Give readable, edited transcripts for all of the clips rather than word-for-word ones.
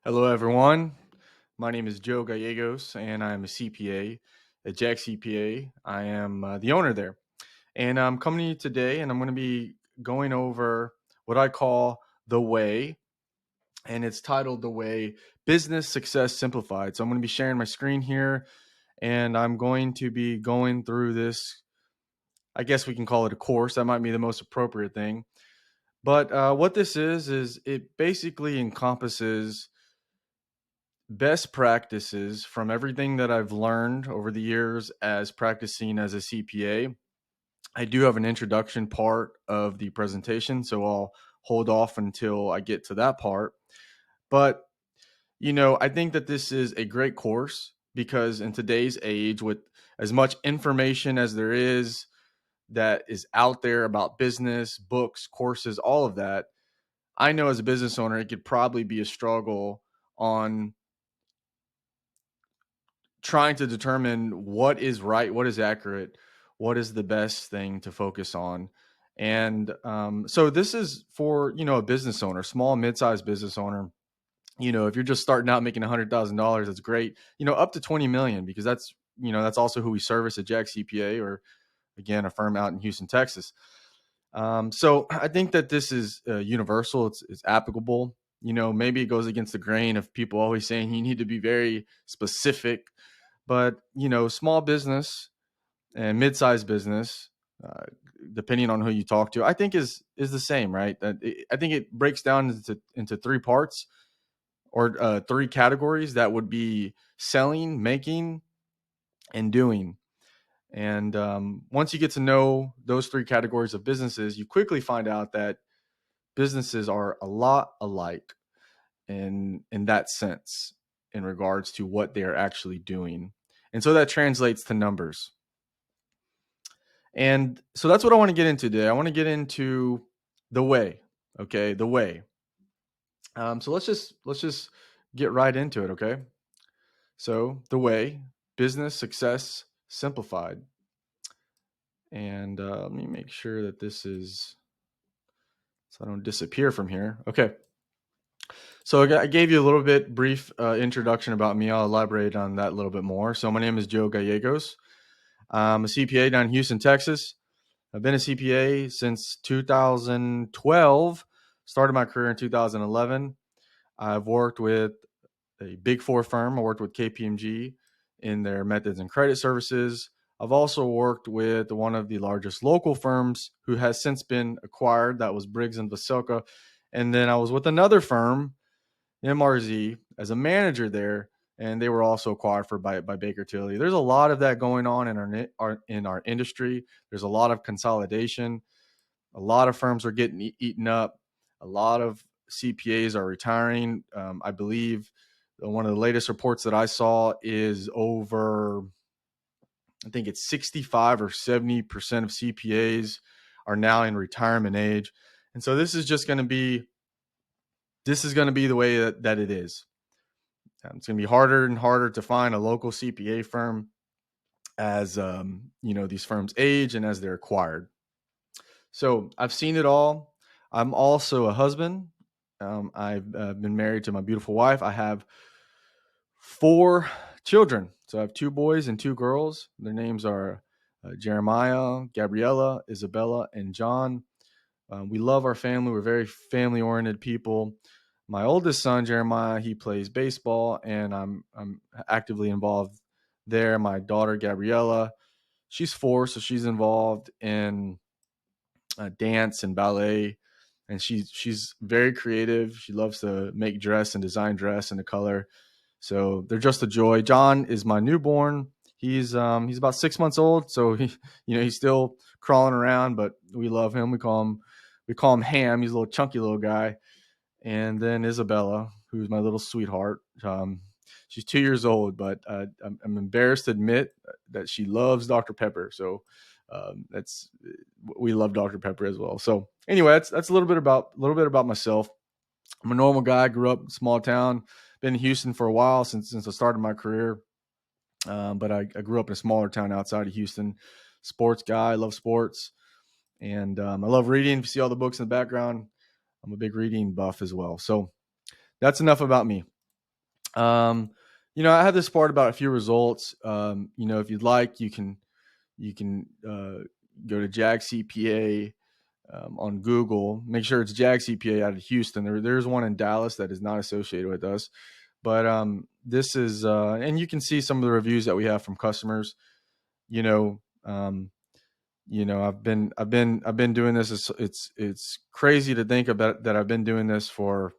Hello, everyone. My name is Joe Gallegos, and I'm a CPA at Jack CPA. I am the owner there, and I'm coming to you today, and I'm going to be going over what I call the way, and it's titled "The Way: Business Success Simplified." So I'm going to be sharing my screen here, and I'm going to be going through this. I guess we can call it a course. That might be the most appropriate thing. But what this is it basically encompasses best practices from everything that I've learned over the years as practicing as a CPA. I do have an introduction part of the presentation, so I'll hold off until I get to that part. But, I think that this is a great course because in today's age, with as much information as there is that is out there about business, books, courses, all of that, I know as a business owner, it could probably be a struggle on trying to determine what is right, what is accurate, what is the best thing to focus on. And so this is for, a business owner, small, mid-sized business owner. If you're just starting out making $100,000, that's great. Up to 20 million, because that's also who we service at Jack CPA, or again, a firm out in Houston, Texas. So I think that this is universal. It's applicable. Maybe it goes against the grain of people always saying you need to be very specific, but small business and mid-sized business, uh, depending on who you talk to, I think is the same, right? I think it breaks down into three parts, or three categories. That would be selling, making, and doing. And once you get to know those three categories of businesses, you quickly find out that businesses are a lot alike in that sense, in regards to what they're actually doing. And so that translates to numbers. And so that's what I want to get into today. I want to get into the way. Okay, the way. So let's just get right into it. Okay. So the way: business success simplified. And let me make sure that this is, so I don't disappear from here. Okay. So I gave you a little bit brief introduction about me. I'll elaborate on that a little bit more. So my name is Joe Gallegos. I'm a CPA down in Houston, Texas. I've been a CPA since 2012. Started my career in 2011. I've worked with a big four firm. I worked with KPMG in their methods and credit services. I've also worked with one of the largest local firms who has since been acquired. That was Briggs and Vasilka. And then I was with another firm, MRZ, as a manager there, and they were also acquired by Baker Tilly. There's a lot of that going on in our industry. There's a lot of consolidation. A lot of firms are getting eaten up. A lot of CPAs are retiring. I believe one of the latest reports that I saw is over, I think it's 65 or 70% of CPAs are now in retirement age. And so this is going to be the way that it is. It's going to be harder and harder to find a local CPA firm as these firms age and as they're acquired. So I've seen it all. I'm also a husband. I've been married to my beautiful wife. I have four children. So I have two boys and two girls. Their names are Jeremiah, Gabriella, Isabella, and John. We love our family. We're very family-oriented people. My oldest son, Jeremiah, he plays baseball, and I'm actively involved there. My daughter, Gabriella, she's 4, so she's involved in dance and ballet, and she's very creative. She loves to make dress and design dress and the color. So they're just a joy. John is my newborn. He's about 6 months old, so he's still crawling around, but we love him. We call him Ham. He's a little chunky little guy. And then Isabella, who's my little sweetheart. She's 2 years old, but I'm embarrassed to admit that she loves Dr. Pepper. So that's we love Dr. Pepper as well. So anyway, that's a little bit about myself. I'm a normal guy. Grew up in a small town. Been in Houston for a while since I started my career. But I grew up in a smaller town outside of Houston. Sports guy. I love sports, and I love reading. If you see all the books in the background, I'm a big reading buff as well. So that's enough about me. I have this part about a few results. If you'd like, you can go to Jag CPA on Google. Make sure it's Jag CPA out of Houston. There's one in Dallas that is not associated with us, but this is, and you can see some of the reviews that we have from customers. You know, um, I've been doing this. It's crazy to think about that. I've been doing this for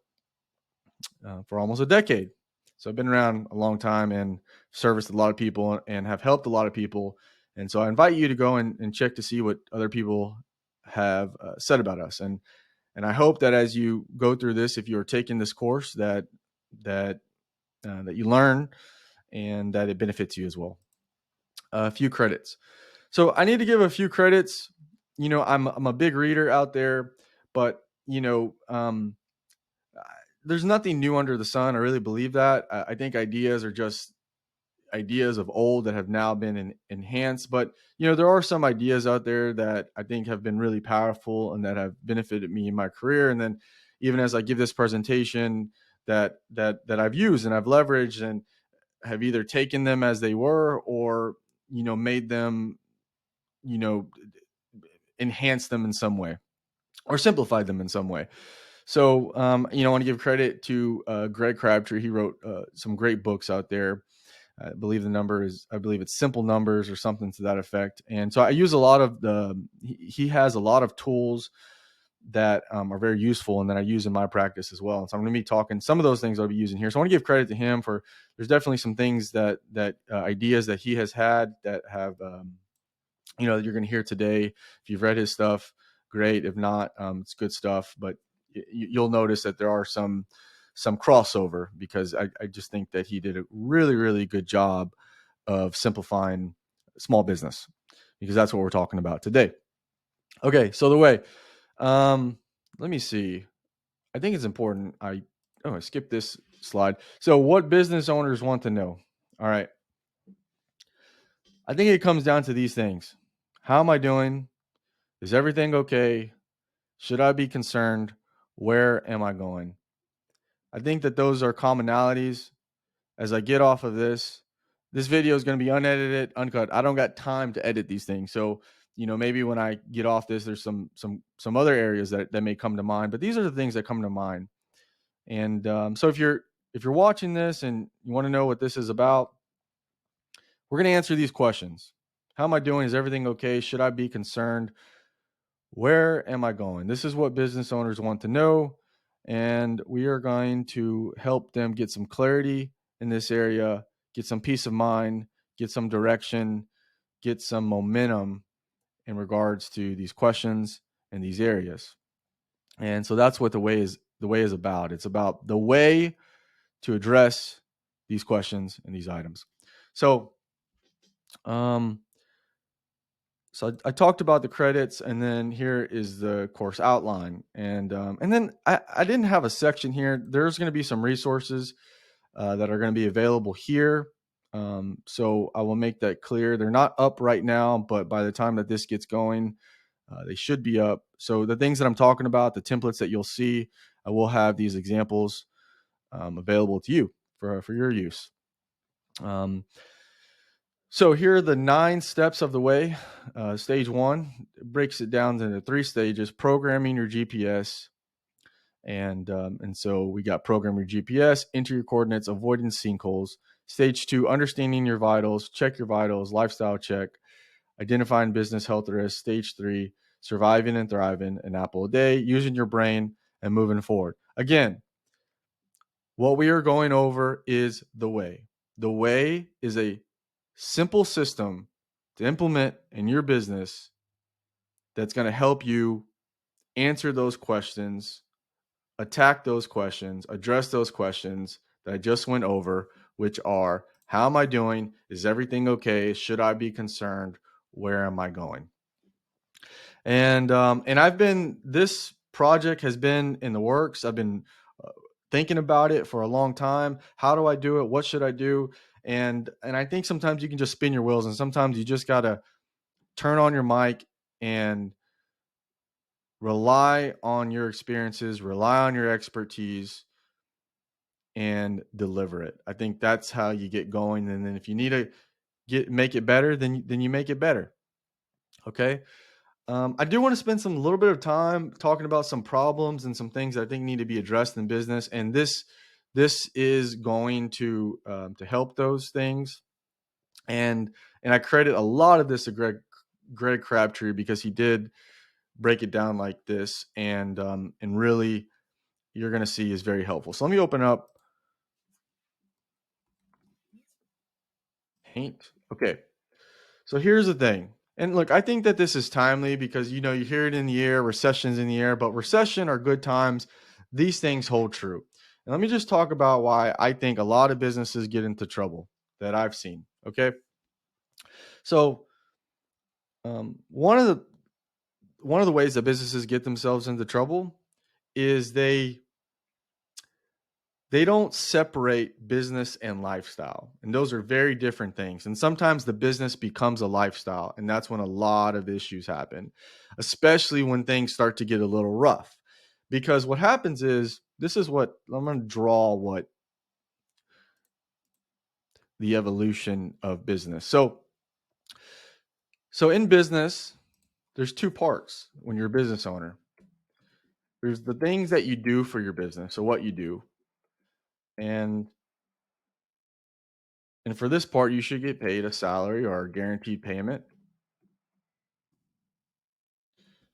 almost a decade. So I've been around a long time and serviced a lot of people and have helped a lot of people. And so I invite you to go and check to see what other people have said about us. And I hope that as you go through this, if you're taking this course, that you learn and that it benefits you as well. A few credits. So I need to give a few credits. I'm a big reader out there, but there's nothing new under the sun. I really believe that. I think ideas are just ideas of old that have now been enhanced. But there are some ideas out there that I think have been really powerful and that have benefited me in my career. And then even as I give this presentation, that I've used and I've leveraged and have either taken them as they were or made them enhance them in some way or simplified them in some way. So, I want to give credit to Greg Crabtree. He wrote some great books out there. I believe it's Simple Numbers or something to that effect. And so I use a lot of he has a lot of tools that are very useful and that I use in my practice as well. So I'm going to be talking some of those things I'll be using here. So I want to give credit to him for, there's definitely some things that ideas that he has had that have, that you're going to hear today. If you've read his stuff, great. If not, it's good stuff, but you'll notice that there are some crossover because I just think that he did a really, really good job of simplifying small business because that's what we're talking about today. Okay. So the way, let me see. I think it's important. I skipped this slide. So what business owners want to know. All right. I think it comes down to these things. How am I doing? Is everything okay? Should I be concerned? Where am I going? I think that those are commonalities. As I get off of this video is going to be unedited, uncut. I don't got time to edit these things. So, maybe when I get off this, there's some other areas that may come to mind, but these are the things that come to mind. And so if you're watching this and you want to know what this is about, we're going to answer these questions. How am I doing? Is everything okay? Should I be concerned? Where am I going? This is what business owners want to know. And we are going to help them get some clarity in this area, get some peace of mind, get some direction, get some momentum in regards to these questions and these areas. And so that's what the way is about. It's about the way to address these questions and these items. So, So I talked about the credits, and then here is the course outline. And then I didn't have a section here. There's going to be some resources that are going to be available here. So I will make that clear. They're not up right now, but by the time that this gets going, they should be up. So the things that I'm talking about, the templates that you'll see, I will have these examples available to you for your use. So here are the 9 steps of the way. Stage 1 breaks it down into 3 stages: programming your GPS, and so we got program your GPS, enter your coordinates, avoiding sinkholes. Stage 2, understanding your vitals, check your vitals, lifestyle check, identifying business health risks. Stage 3, surviving and thriving, an apple a day, using your brain and moving forward. Again, what we are going over is the way. The way is a simple system to implement in your business that's going to help you answer those questions, attack those questions, address those questions that I just went over, which are: how am I doing? Is everything okay? Should I be concerned? Where am I going? And this project has been in the works. I've been thinking about it for a long time. How do I do it? What should I do? And I think sometimes you can just spin your wheels, and sometimes you just got to turn on your mic and rely on your experiences, rely on your expertise, and deliver it. I think that's how you get going. And then if you need to make it better, then you make it better. Okay. I do want to spend some little bit of time talking about some problems and some things that I think need to be addressed in business. And this is going to help those things. And I credit a lot of this to Greg Crabtree, because he did break it down like this, and really you're going to see is very helpful. So let me open up Paint. Okay. So here's the thing. And look, I think that this is timely because, you hear it in the air, recession's in the air, but recession or good times, these things hold true. And let me just talk about why I think a lot of businesses get into trouble that I've seen. Okay. So one of the ways that businesses get themselves into trouble is they don't separate business and lifestyle. And those are very different things. And sometimes the business becomes a lifestyle. And that's when a lot of issues happen, especially when things start to get a little rough. Because what happens is, this is what I'm going to draw, what the evolution of business. So in business, there's two parts when you're a business owner. There's the things that you do for your business, so what you do. And for this part, you should get paid a salary or a guaranteed payment.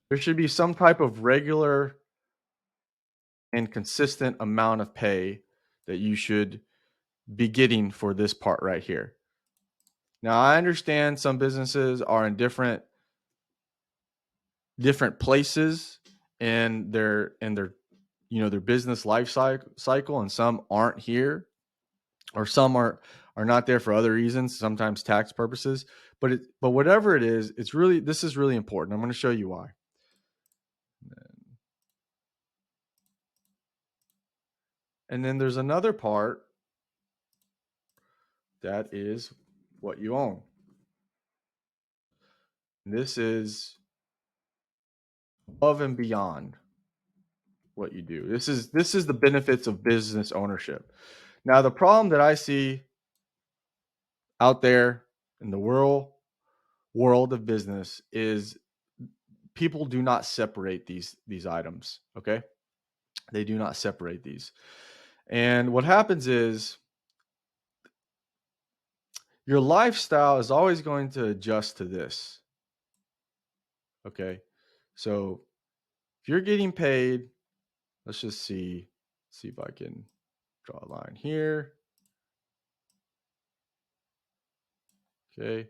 There should be some type of regular and consistent amount of pay that you should be getting for this part right here. Now, I understand some businesses are in different places in their their business life cycle, and some aren't here, or some are not there for other reasons, sometimes tax purposes. But whatever it is, this is really important. I'm going to show you why. And then there's another part that is what you own. This is above and beyond what you do. This is the benefits of business ownership. Now, the problem that I see out there in the world of business is people do not separate these items. Okay, they do not separate these, and what happens is your lifestyle is always going to adjust to this. Okay, so if you're getting paid, let's just see if I can draw a line here. Okay.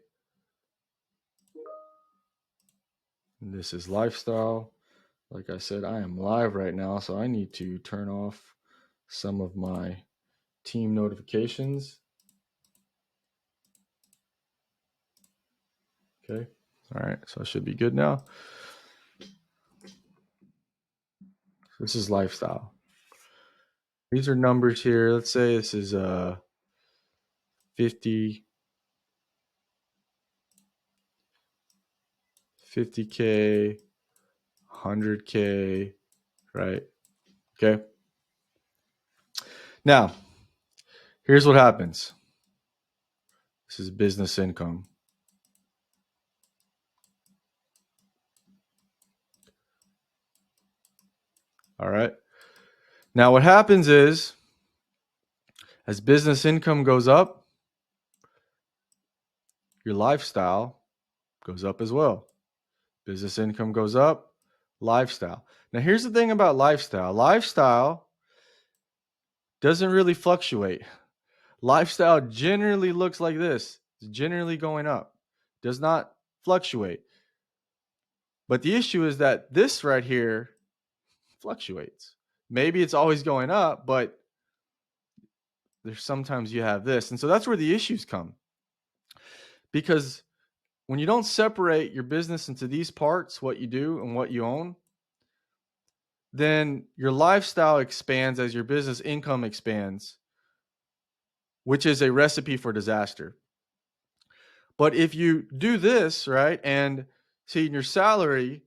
And this is lifestyle. Like I said, I am live right now, so I need to turn off some of my team notifications. Okay. All right. So I should be good now. This is lifestyle. These are numbers here. Let's say this is 50K, 100K, right? Okay. Now, here's what happens. This is business income. All right. Now, what happens is, as business income goes up, your lifestyle goes up as well. Business income goes up, lifestyle. Now, here's the thing about lifestyle. Lifestyle doesn't really fluctuate. Lifestyle generally looks like this. It's generally going up. Does not fluctuate. But the issue is that this right here fluctuates. Maybe it's always going up, but there's sometimes you have this. And so that's where the issues come. Because when you don't separate your business into these parts, what you do and what you own, then your lifestyle expands as your business income expands, which is a recipe for disaster. But if you do this, right, and see your salary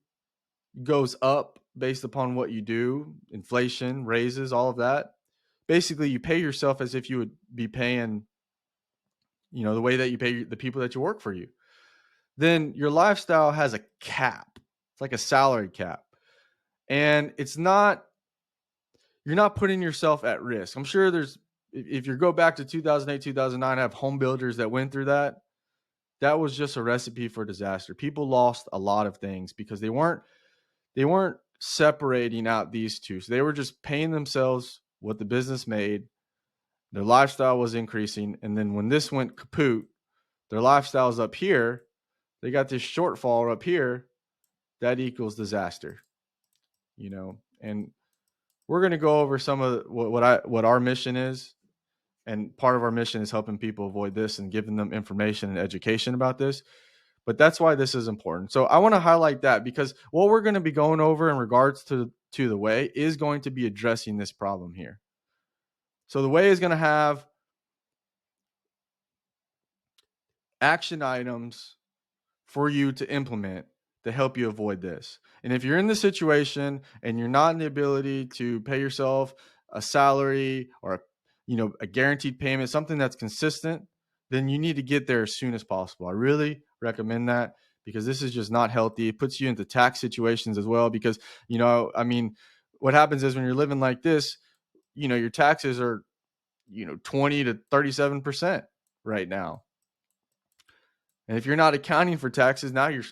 goes up based upon what you do, inflation, raises, all of that, basically you pay yourself as if you would be paying, the way that you pay the people that you work for you. Then your lifestyle has a cap. It's like a salary cap. And you're not putting yourself at risk. I'm sure if you go back to 2008, 2009, have home builders that went through that. That was just a recipe for disaster. People lost a lot of things because they weren't separating out these two. So they were just paying themselves what the business made. Their lifestyle was increasing. And then when this went kaput, their lifestyle's up here. They got this shortfall up here. That equals disaster, and we're going to go over some of what our mission is. And part of our mission is helping people avoid this and giving them information and education about this. But that's why this is important. So I want to highlight that because what we're going to be going over in regards to the way is going to be addressing this problem here. So the way is going to have action items for you to implement to help you avoid this. And if you're in the situation and you're not in the ability to pay yourself a salary or a guaranteed payment, something that's consistent, then you need to get there as soon as possible. I really recommend that because this is just not healthy. It puts you into tax situations as well because, what happens is when you're living like this, your taxes are, 20 to 37% right now. And if you're not accounting for taxes, now you're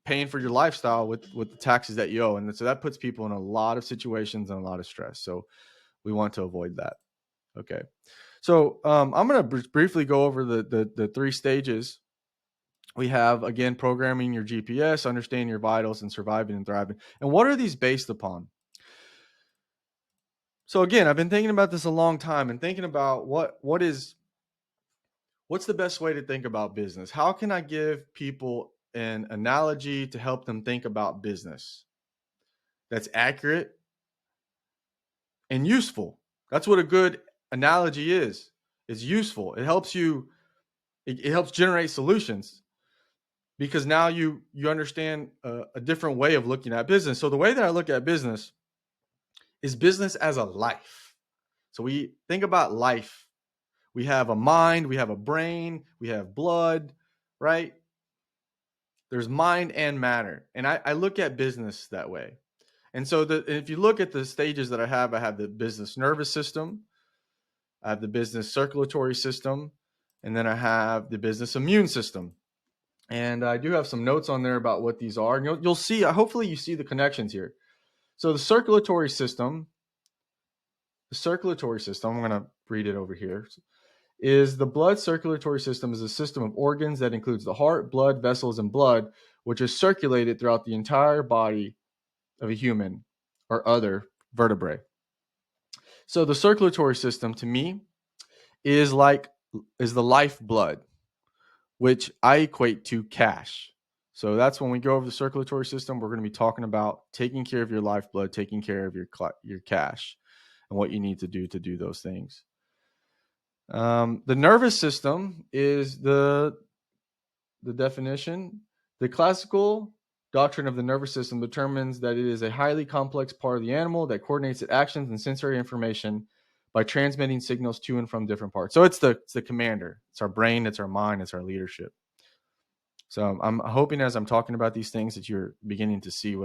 paying for your lifestyle with the taxes that you owe. And so that puts people in a lot of situations and a lot of stress. So we want to avoid that. Okay. So I'm going to briefly go over the 3 stages. We have, again, programming your GPS, understanding your vitals, and surviving and thriving. And what are these based upon? So again, I've been thinking about this a long time and thinking about what's the best way to think about business? How can I give people an analogy to help them think about business that's accurate and useful? That's what a good analogy is. It's useful. It helps you. It helps generate solutions because now you understand a different way of looking at business. So the way that I look at business is business as a life. So we think about life. We have a mind, we have a brain, we have blood, right? There's mind and matter. And I look at business that way. And so if you look at the stages that I have the business nervous system, I have the business circulatory system, and then I have the business immune system. And I do have some notes on there about what these are. And you'll see, hopefully you see the connections here. So the circulatory system, I'm going to read it over here, is the blood circulatory system is a system of organs that includes the heart, blood, vessels, and blood, which is circulated throughout the entire body of a human or other vertebrae. So the circulatory system, to me, is the lifeblood, which I equate to cash. So that's when we go over the circulatory system, we're going to be talking about taking care of your lifeblood, taking care of your cash, and what you need to do those things. The nervous system is the definition. The classical doctrine of the nervous system determines that it is a highly complex part of the animal that coordinates its actions and sensory information by transmitting signals to and from different parts. So it's the commander. It's our brain, it's our mind, it's our leadership. So I'm hoping as I'm talking about these things that you're beginning to see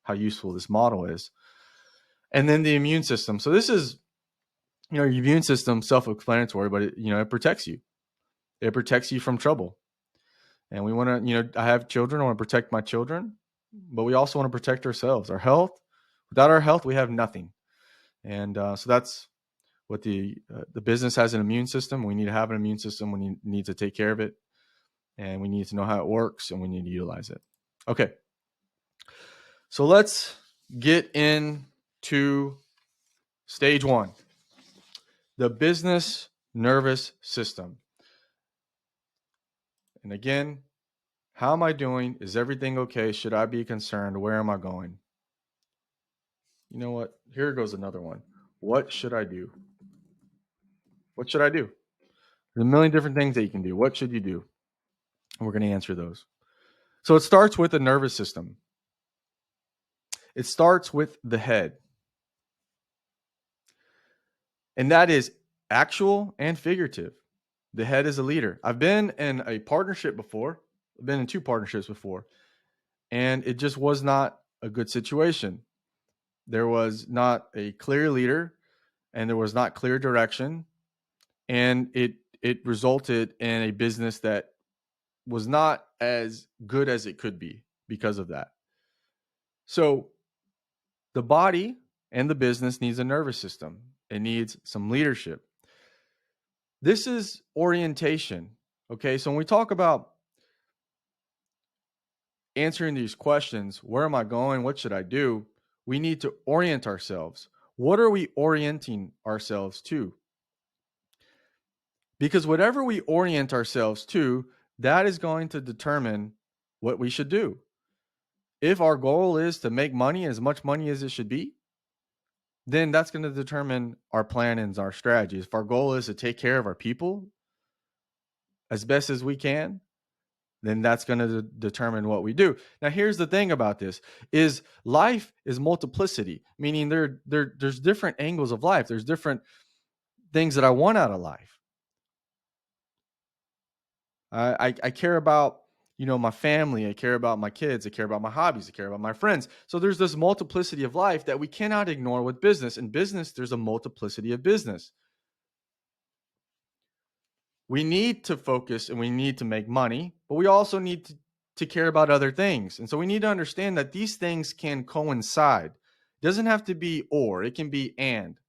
how useful this model is. And then the immune system. So this is, your immune system, self-explanatory, but it protects you. It protects you from trouble. And we want to, I have children. I want to protect my children, but we also want to protect ourselves, our health. Without our health, we have nothing. And so that's what the business has an immune system. We need to have an immune system. We need to take care of it. And we need to know how it works and we need to utilize it. Okay. So let's get into stage 1, the business nervous system. And again, how am I doing? Is everything okay? Should I be concerned? Where am I going? You know what? Here goes another one. What should I do? What should I do? There's a million different things that you can do. What should you do? And we're going to answer those. So it starts with the nervous system. It starts with the head. And that is actual and figurative. The head is a leader. I've been in a partnership before. I've been in 2 partnerships before, and it just was not a good situation. There was not a clear leader, and there was not clear direction, and it resulted in a business that was not as good as it could be because of that. So the body and the business needs a nervous system. It needs some leadership. This is orientation. Okay, so when we talk about answering these questions, where am I going? What should I do? We need to orient ourselves. What are we orienting ourselves to? Because whatever we orient ourselves to, that is going to determine what we should do. If our goal is to make money, as much money as it should be, then that's going to determine our plan and our strategies. If our goal is to take care of our people as best as we can, then that's going to determine what we do. Now, here's the thing about this is life is multiplicity, meaning there's different angles of life. There's different things that I want out of life. I care about, my family. I care about my kids. I care about my hobbies. I care about my friends. So there's this multiplicity of life that we cannot ignore with business. In business, there's a multiplicity of business. We need to focus and we need to make money, but we also need to care about other things. And so we need to understand that these things can coincide. It doesn't have to be or, it can be and.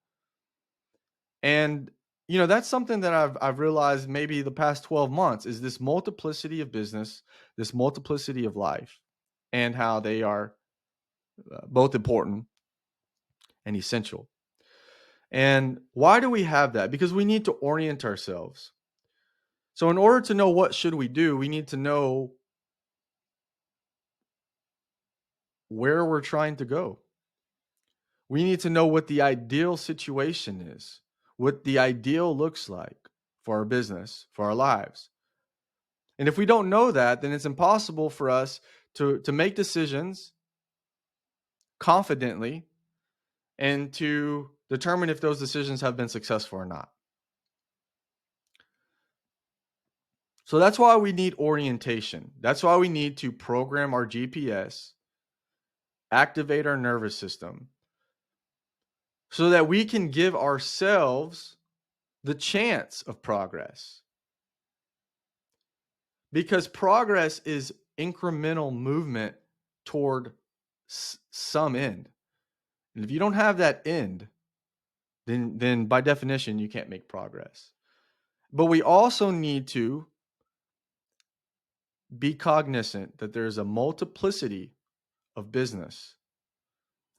And that's something that I've realized maybe the past 12 months is this multiplicity of business, this multiplicity of life, and how they are both important and essential. And why do we have that? Because we need to orient ourselves. So in order to know what should we do, we need to know where we're trying to go. We need to know what the ideal situation is, what the ideal looks like for our business, for our lives. And if we don't know that, then it's impossible for us to make decisions confidently and to determine if those decisions have been successful or not. So that's why we need orientation. That's why we need to program our GPS, activate our nervous system, so that we can give ourselves the chance of progress. Because progress is incremental movement toward some end. And if you don't have that end, then by definition, you can't make progress. But we also need to be cognizant that there's a multiplicity of business.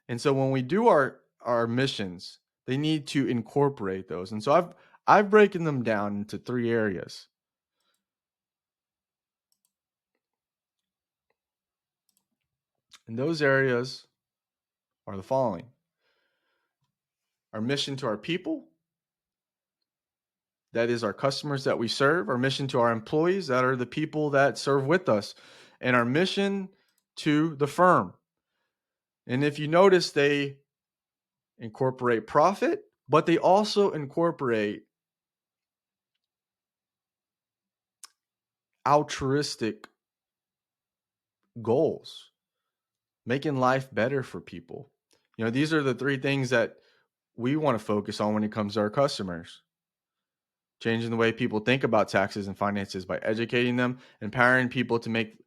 And so when we do our missions, they need to incorporate those. And so I've broken them down into 3 areas. And those areas are the following: our mission to our people, that is our customers that we serve; our mission to our employees, that are the people that serve with us; and our mission to the firm. And if you notice, they incorporate profit, but they also incorporate altruistic goals, making life better for people. These are the 3 things that we want to focus on when it comes to our customers. Changing the way people think about taxes and finances by educating them, empowering people to make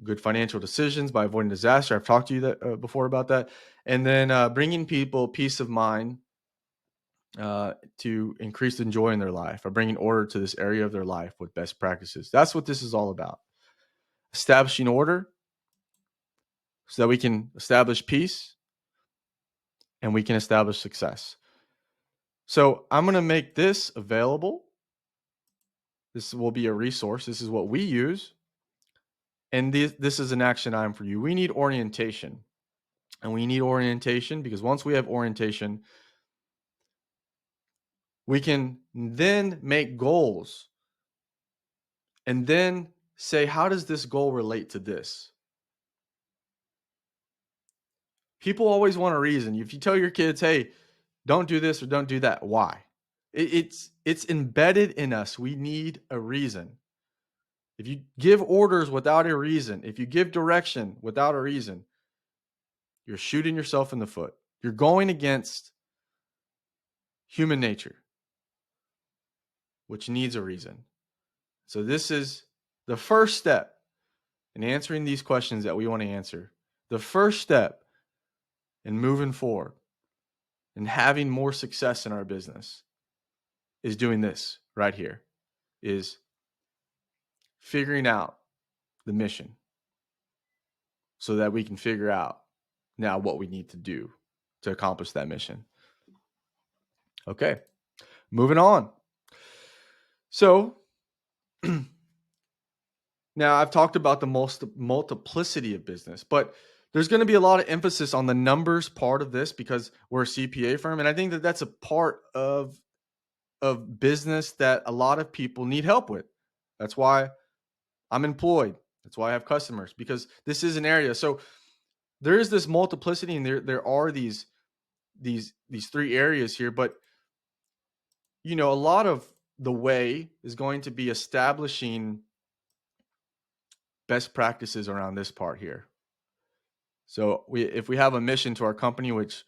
good financial decisions by avoiding disaster. I've talked to you before about that. And then bringing people peace of mind to increase the joy in their life, or bringing order to this area of their life with best practices. That's what this is all about. Establishing order so that we can establish peace and we can establish success. So I'm going to make this available. This will be a resource. This is what we use. And this is an action item for you. We need orientation. And we need orientation because once we have orientation, we can then make goals and then say, how does this goal relate to this? People always want a reason. If you tell your kids, hey, don't do this or don't do that. Why? It's embedded in us. We need a reason. If you give orders without a reason, if you give direction without a reason, you're shooting yourself in the foot. You're going against human nature, which needs a reason. So this is the first step in answering these questions that we want to answer. The first step in moving forward and having more success in our business is doing this right here, is figuring out the mission so that we can figure out now what we need to do to accomplish that mission. Okay, moving on. So now I've talked about the multiplicity of business, but there's going to be a lot of emphasis on the numbers part of this because we're a CPA firm. And I think that that's a part of business that a lot of people need help with. That's why I'm employed. That's why I have customers, because this is an area. So there is this multiplicity, and there are these three areas here, but a lot of the way is going to be establishing best practices around this part here. So if we have a mission to our company, which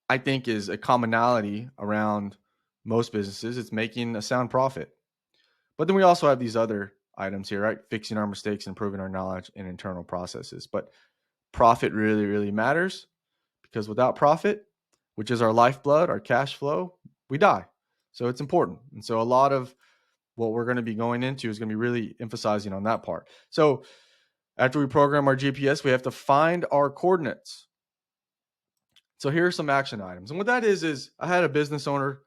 I think is a commonality around most businesses, it's making a sound profit. But then we also have these other items here, right? Fixing our mistakes, improving our knowledge and internal processes. But profit really, really matters, because without profit, which is our lifeblood, our cash flow, we die. So it's important. And so a lot of what we're going to be going into is going to be really emphasizing on that part. So after we program our GPS, we have to find our coordinates. So here are some action items. And what that is I had a business owner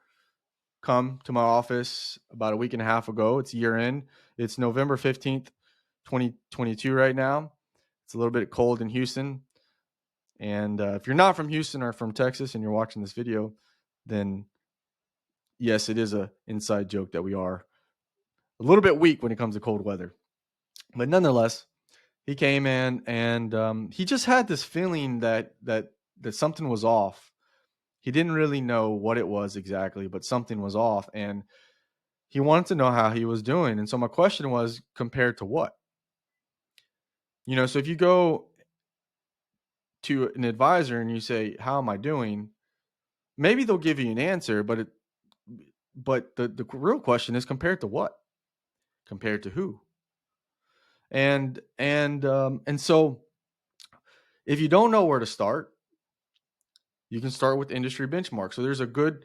come to my office about a week and a half ago. It's year end. It's November 15th, 2022 right now. It's a little bit cold in Houston. And if you're not from Houston or from Texas and you're watching this video, then yes, it is an inside joke that we are a little bit weak when it comes to cold weather. But nonetheless, he came in and he just had this feeling that something was off. He didn't really know what it was exactly, but something was off. And he wanted to know how he was doing. And so my question was, compared to what? So if you go to an advisor and you say, how am I doing? Maybe they'll give you an answer, but the real question is, compared to what? Compared to who? And so if you don't know where to start, you can start with industry benchmarks. So there's a good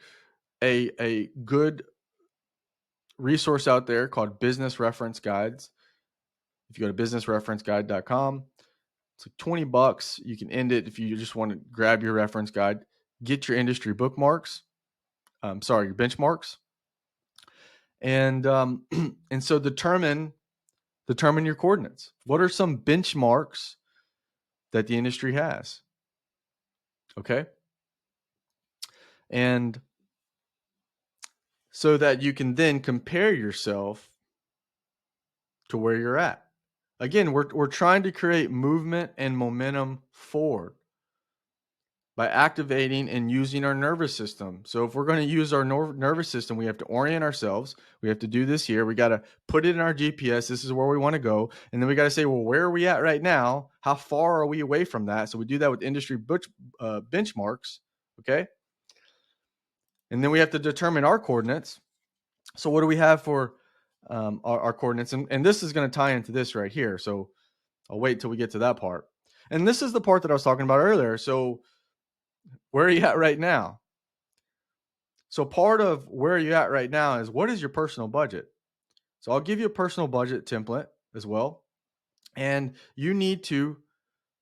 resource out there called Business Reference Guides. If you go to businessreferenceguide.com, it's like $20. You can end it if you just want to grab your reference guide, get your industry bookmarks. Your benchmarks. And and so determine your coordinates. What are some benchmarks that the industry has? Okay. And so that you can then compare yourself to where you're at. Again, we're trying to create movement and momentum forward by activating and using our nervous system. So if we're going to use our nervous system, we have to orient ourselves. We have to do this here. We got to put it in our GPS. This is where we want to go. And then we got to say, well, where are we at right now? How far are we away from that? So we do that with industry benchmarks. Okay. And then we have to determine our coordinates. So what do we have for our coordinates? And this is going to tie into this right here. So I'll wait till we get to that part. And this is the part that I was talking about earlier. So where are you at right now? So part of where you're at right now is, what is your personal budget? So I'll give you a personal budget template as well. And you need to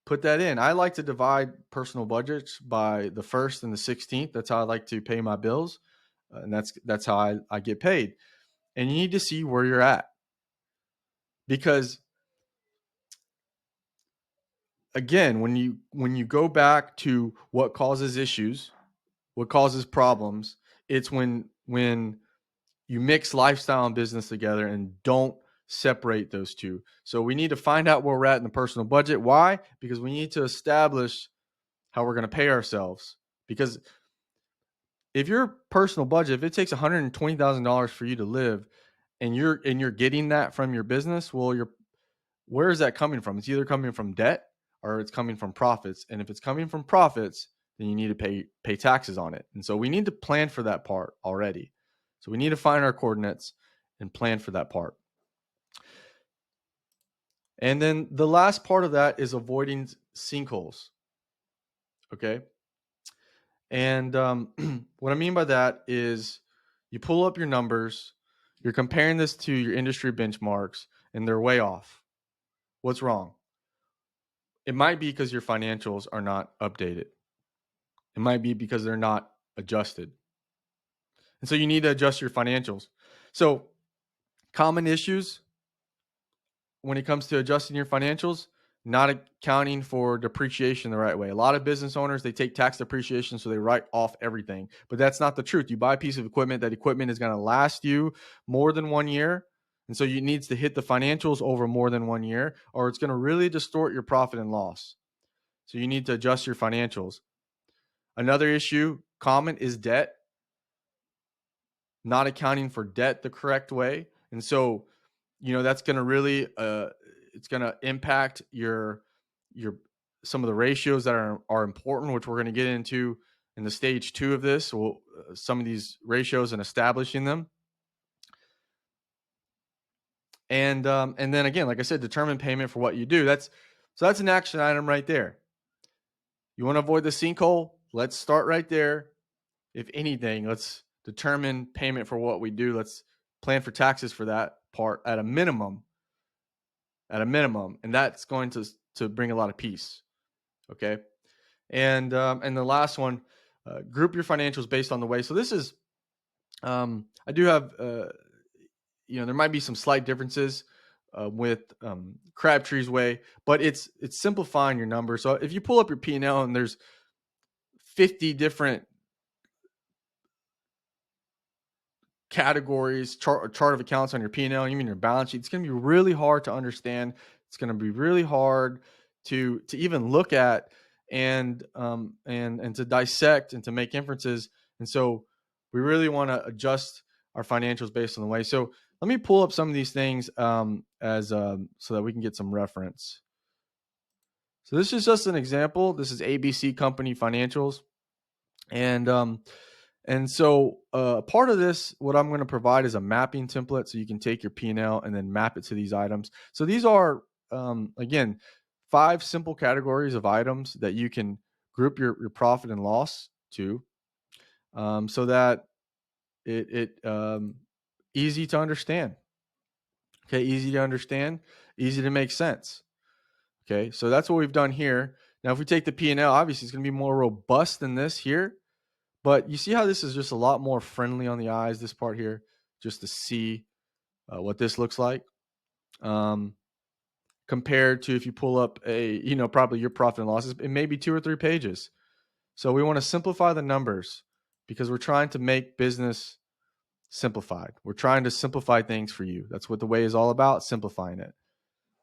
put that in. I like to divide personal budgets by the 1st and the 16th. That's how I like to pay my bills. And that's how I get paid. And you need to see where you're at. Because again, when you go back to what causes issues, what causes problems, it's when you mix lifestyle and business together and don't separate those two. So we need to find out where we're at in the personal budget. Why? Because we need to establish how we're going to pay ourselves. Because if your personal budget, if it takes $120,000 for you to live, and you're getting that from your business, well, where is that coming from? It's either coming from debt or it's coming from profits. And if it's coming from profits, then you need to pay taxes on it. And so we need to plan for that part already. So we need to find our coordinates and plan for that part. And then the last part of that is avoiding sinkholes. Okay. And what I mean by that is you pull up your numbers, you're comparing this to your industry benchmarks, and they're way off. What's wrong? It might be because your financials are not updated. It might be because they're not adjusted. And so you need to adjust your financials. So common issues when it comes to adjusting your financials, not accounting for depreciation the right way. A lot of business owners, they take tax depreciation, so they write off everything. But that's not the truth. You buy a piece of equipment, that equipment is going to last you more than 1 year. And so you need to hit the financials over more than 1 year, or it's going to really distort your profit and loss. So you need to adjust your financials. Another issue, common, is debt. Not accounting for debt the correct way. And so, that's going to really, it's going to impact your some of the ratios that are important, which we're going to get into in the stage 2 of this. Some of these ratios and establishing them. And then again, like I said, determine payment for what you do. That's an action item right there. You want to avoid the sinkhole? Let's start right there. If anything, let's determine payment for what we do. Let's plan for taxes for that part at a minimum. And that's going to bring a lot of peace. Okay. And the last one, group your financials based on the way. So this is, I do have, there might be some slight differences with Crabtree's way, but it's simplifying your numbers. So if you pull up your P&L and there's 50 different categories, chart of accounts on your P&L, even your balance sheet, it's going to be really hard to understand. It's going to be really hard to even look at and to dissect and to make inferences. And so we really want to adjust our financials based on the way. So let me pull up some of these things so that we can get some reference. So this is just an example. This is ABC Company financials. And so part of this, what I'm going to provide is a mapping template, so you can take your P&L and then map it to these items. So these are, again, 5 simple categories of items that you can group your profit and loss to, so that it easy to understand. Okay, easy to understand, easy to make sense. Okay, so that's what we've done here. Now, if we take the P&L, obviously it's going to be more robust than this here. But you see how this is just a lot more friendly on the eyes, this part here, just to see what this looks like, compared to if you pull up probably your profit and losses, it may be 2 or 3 pages. So we want to simplify the numbers because we're trying to make business simplified. We're trying to simplify things for you. That's what the way is all about, simplifying it.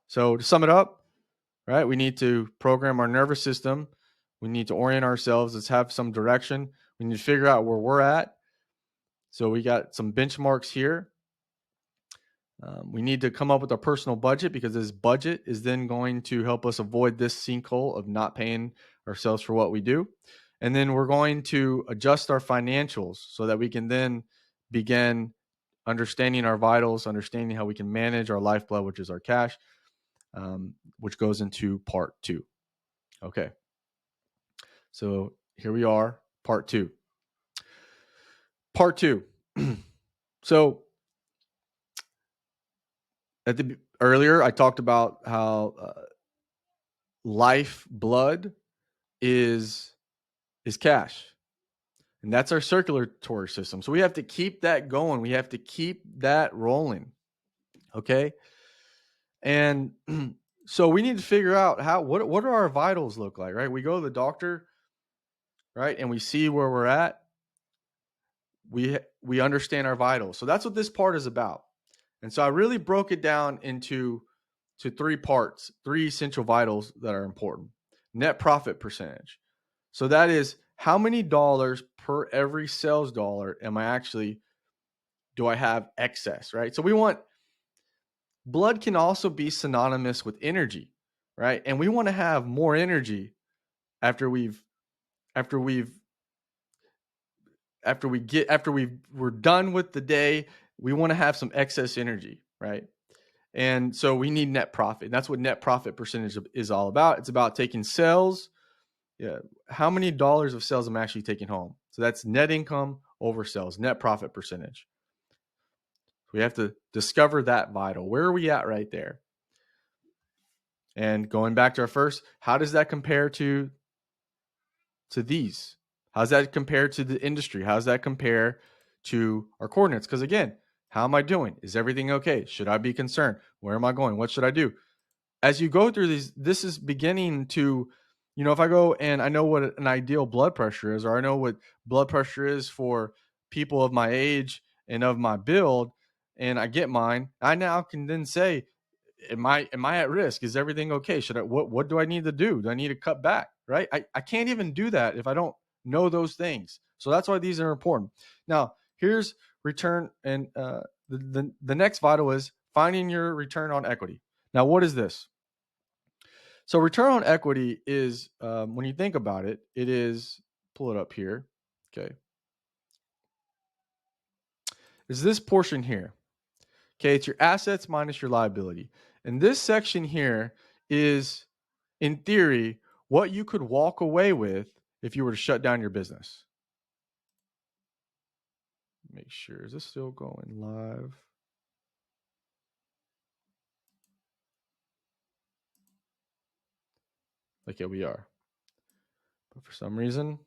So to sum it up, right, we need to program our nervous system. We need to orient ourselves. Let's have some direction. We need to figure out where we're at. So we got some benchmarks here. We need to come up with a personal budget, because this budget is then going to help us avoid this sinkhole of not paying ourselves for what we do. And then we're going to adjust our financials so that we can then begin understanding our vitals, understanding how we can manage our lifeblood, which is our cash, which goes into part 2. Okay. So here we are, part 2. Part 2. So earlier, I talked about how lifeblood is cash, and that's our circulatory system. So we have to keep that going. We have to keep that rolling. Okay. And so we need to figure out what do our vitals look like, right? We go to the doctor, right? And we see where we're at. We understand our vitals. So that's what this part is about. And so I really broke it down into 3 parts, 3 essential vitals that are important. Net profit percentage. So that is how many dollars per every sales dollar do I have excess, right? So we want, blood can also be synonymous with energy, right? And we want to have more energy after after we've we're done with the day. We want to have some excess energy, right? And so we need net profit. And that's what net profit percentage is all about. It's about taking sales. Yeah. How many dollars of sales I'm actually taking home? So that's net income over sales, net profit percentage. We have to discover that vital. Where are we at right there? And going back to our first, how does that compare to these? How's that compare to the industry? How's that compare to our coordinates? Because again, how am I doing? Is everything okay? Should I be concerned? Where am I going? What should I do? As you go through these, this is beginning to, if I go and I know what an ideal blood pressure is, or I know what blood pressure is for people of my age and of my build, and I get mine, I now can then say, am I at risk? Is everything okay? Should I, what do I need to do? Do I need to cut back? Right? I can't even do that if I don't know those things. So that's why these are important. Now, here's return, and the next vital is finding your return on equity. Now, what is this? So return on equity is, when you think about it, it is, pull it up here. Okay. Is this portion here. Okay. It's your assets minus your liability. And this section here is, in theory, what you could walk away with if you were to shut down your business. Make sure, is this still going live? Okay, we are. But for some reason,